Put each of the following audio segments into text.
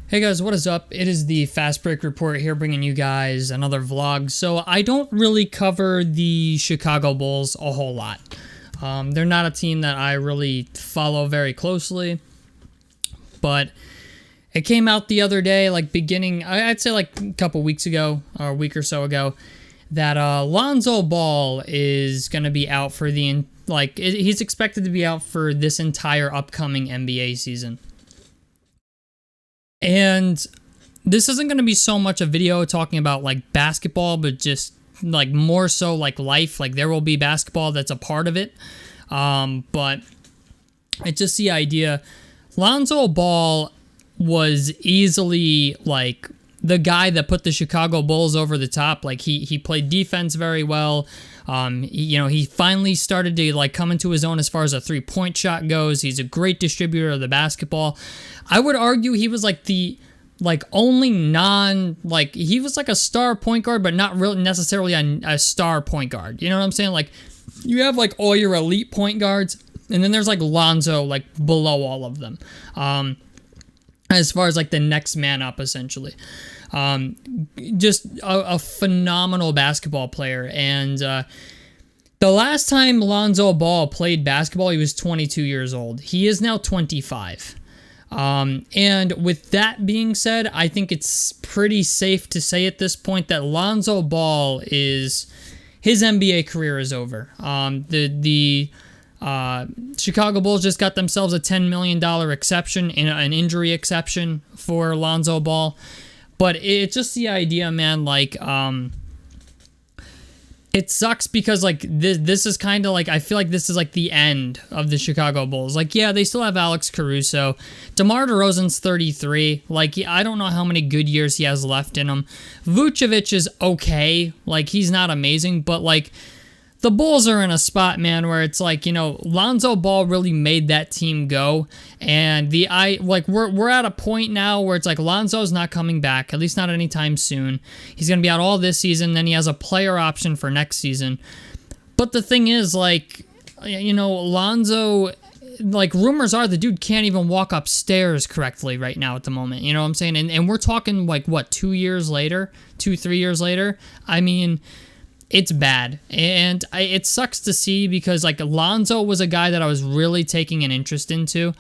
Hey guys, what is up? It is the Fast Break Report here, bringing you guys another vlog. So I don't really cover the Chicago Bulls a whole lot. They're not a team that I really follow very closely, but it came out the other day, like I'd say like a couple weeks ago, or a week or so ago, that Lonzo Ball is going to be out for he's expected to be out for this entire upcoming NBA season. And this isn't going to be so much a video talking about like basketball, but just like more so like life. Like there will be basketball that's a part of it. But it's just the idea. Lonzo Ball was easily like the guy that put the Chicago Bulls over the top. Like he played defense very well. He finally started to like come into his own as far as a 3-point shot goes. He's a great distributor of the basketball. I would argue he was like the only he was like a star point guard, but not really necessarily a star point guard. You know what I'm saying? Like you have like all your elite point guards, and then there's like Lonzo like below all of them. As far as like the next man up, essentially. Just a phenomenal basketball player. And the last time Lonzo Ball played basketball, he was 22 years old. He is now 25. And with that being said, I think it's pretty safe to say at this point that Lonzo Ball his NBA career is over. The Chicago Bulls just got themselves a $10 million exception, an injury exception for Lonzo Ball. But it's just the idea, man, like, it sucks because, like, this is kind of like, I feel like this is, like, the end of the Chicago Bulls. Like, yeah, they still have Alex Caruso. DeMar DeRozan's 33. Like, I don't know how many good years he has left in him. Vucevic is okay. Like, he's not amazing, but, like, the Bulls are in a spot, man, where it's like, Lonzo Ball really made that team go, and we're at a point now where it's like Lonzo's not coming back, at least not anytime soon. He's gonna be out all this season, then he has a player option for next season. But the thing is, like, Lonzo, like, rumors are the dude can't even walk upstairs correctly right now at the moment. You know what I'm saying? And we're talking like what, 3 years later? I mean, it's bad, and it sucks to see because, like, Lonzo was a guy that I was really taking an interest into.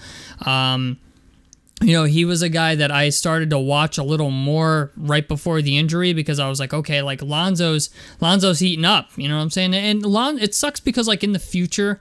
He was a guy that I started to watch a little more right before the injury because I was like, okay, like, Lonzo's heating up, you know what I'm saying? And it sucks because, like, in the future,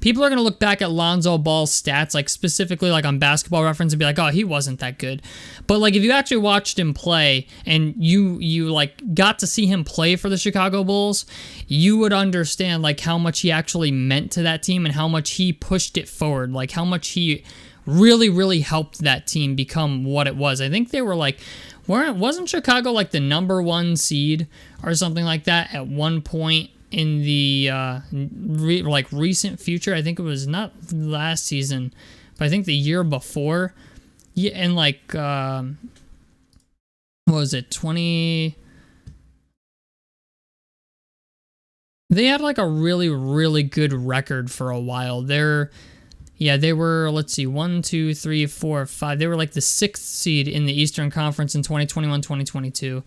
people are going to look back at Lonzo Ball's stats, like, specifically, like, on Basketball Reference and be like, oh, he wasn't that good. But, like, if you actually watched him play and you like, got to see him play for the Chicago Bulls, you would understand, like, how much he actually meant to that team and how much he pushed it forward, like, how much he really, really helped that team become what it was. I think they were, like, wasn't Chicago, like, the number 1 seed or something like that at one point in the recent future? I think it was not last season, but I think the year before. Yeah, and like what was it, 20? They had like a really, really good record for a while. They were, let's see, 1, 2, 3, 4, 5. They were like the 6th seed in the Eastern Conference in 2021, 2022.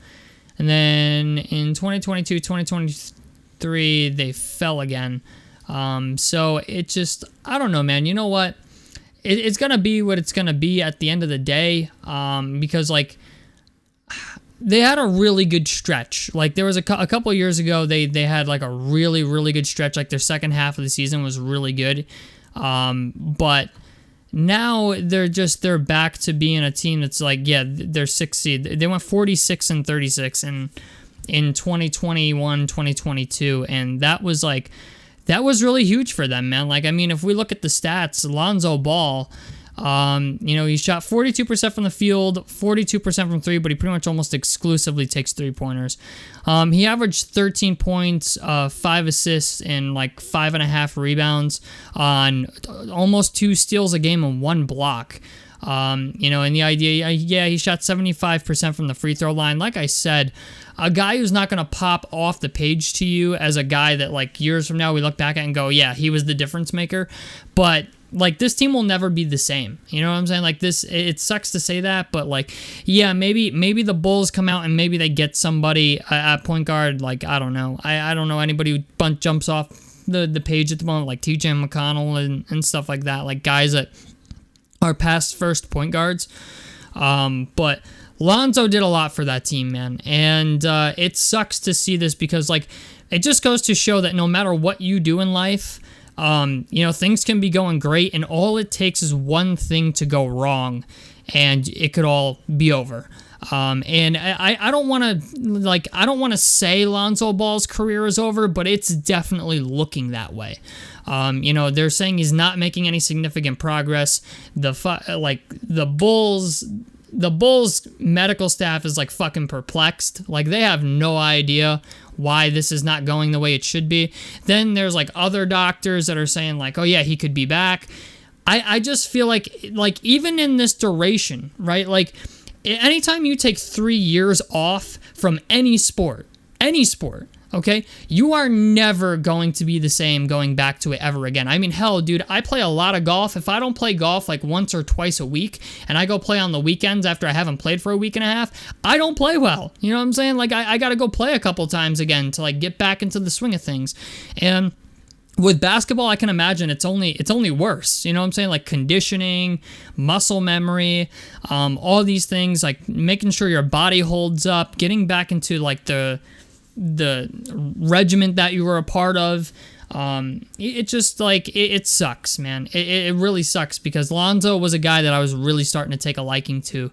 And then in 2022, 2023, they fell again. So it just, I don't know, man. You know what? It's going to be what it's going to be at the end of the day, because, like, they had a really good stretch. Like, there was a couple of years ago, they had, like, a really, really good stretch. Like, their second half of the season was really good. But now they're back to being a team that's, like, yeah, they're 6th seed. They went 46-36 in 2021, 2022, and that was really huge for them, man. Like, I mean, if we look at the stats, Lonzo Ball, he shot 42% from the field, 42% from 3, but he pretty much almost exclusively takes 3-pointers. He averaged 13 points, 5 assists, and like 5.5 rebounds on almost 2 steals a game and 1 block. And the idea, yeah, he shot 75% from the free throw line. Like I said, a guy who's not going to pop off the page to you as a guy that, like, years from now we look back at and go, yeah, he was the difference maker. But like this team will never be the same. You know what I'm saying? Like this, it sucks to say that, but like, yeah, maybe the Bulls come out and maybe they get somebody at point guard. Like, I don't know. I don't know anybody who jumps off the page at the moment, like TJ McConnell and stuff like that. Like guys that are past first point guards. But Lonzo did a lot for that team, man. And it sucks to see this because like, it just goes to show that no matter what you do in life, you know, things can be going great, and all it takes is one thing to go wrong, and it could all be over. And I don't want to say Lonzo Ball's career is over, but it's definitely looking that way. You know, they're saying he's not making any significant progress. The Bulls medical staff is like fucking perplexed. Like they have no idea why this is not going the way it should be. Then there's like other doctors that are saying like, oh yeah, he could be back. I just feel like even in this duration, right? Like anytime you take 3 years off from any sport, okay, you are never going to be the same going back to it ever again. I mean, hell, dude, I play a lot of golf. If I don't play golf like once or twice a week and I go play on the weekends after I haven't played for a week and a half, I don't play well. You know what I'm saying? Like, I got to go play a couple times again to like get back into the swing of things. And with basketball, I can imagine it's only worse. You know what I'm saying? Like conditioning, muscle memory, all these things, like making sure your body holds up, getting back into like the regiment that you were a part of. It just like it sucks, man. It really sucks because Lonzo was a guy that I was really starting to take a liking to,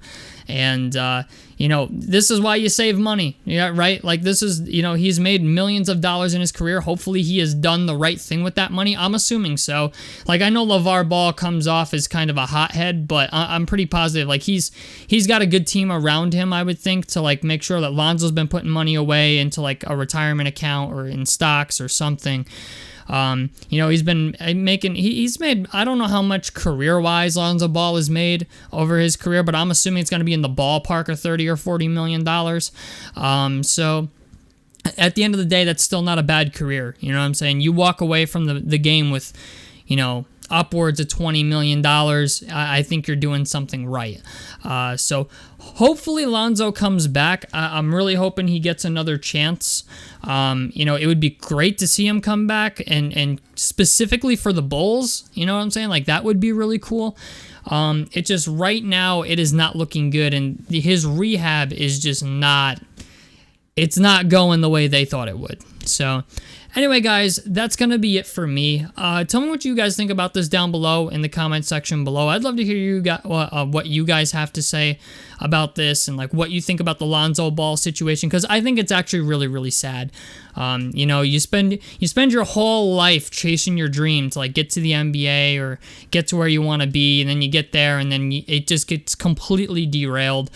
and you know, this is why you save money, yeah, right? Like this is, you know, he's made millions of dollars in his career. Hopefully he has done the right thing with that money. I'm assuming so. Like I know LeVar Ball comes off as kind of a hothead, but I'm pretty positive like he's got a good team around him, I would think, to like make sure that Lonzo's been putting money away into like a retirement account or in stocks or something. You know, he's been making, he's made, I don't know how much career-wise Lonzo Ball has made over his career, but I'm assuming it's going to be in the ballpark of $30 or $40 million. So at the end of the day, that's still not a bad career. You know what I'm saying? You walk away from the game with, you know, upwards of $20 million. I think you're doing something right. So hopefully Lonzo comes back. I'm really hoping he gets another chance. You know, it would be great to see him come back and specifically for the Bulls. You know what I'm saying? Like that would be really cool. It just right now it is not looking good, and his rehab is just not. It's not going the way they thought it would. So anyway, guys, that's going to be it for me. Tell me what you guys think about this down below in the comment section below. I'd love to hear what you guys have to say about this and like what you think about the Lonzo Ball situation, because I think it's actually really, really sad. You know, you spend your whole life chasing your dream to like get to the NBA or get to where you want to be, and then you get there and then it just gets completely derailed.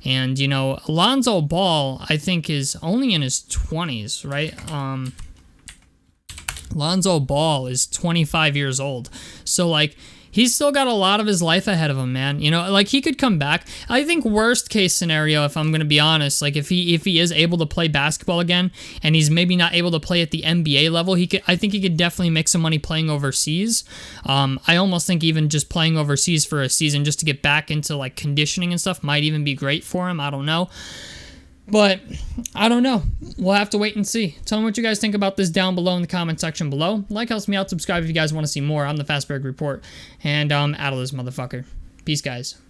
And, you know, Lonzo Ball, I think, is only in his 20s, right? Lonzo Ball is 25 years old. So, like, he's still got a lot of his life ahead of him, man. You know, like, he could come back. I think worst case scenario, if I'm going to be honest, like, if he is able to play basketball again and he's maybe not able to play at the NBA level, I think he could definitely make some money playing overseas. I almost think even just playing overseas for a season just to get back into, like, conditioning and stuff might even be great for him. I don't know. But I don't know. We'll have to wait and see. Tell me what you guys think about this down below in the comment section below. Like helps me out. Subscribe if you guys want to see more. I'm the Fastberg Report. And I'm out of this motherfucker. Peace, guys.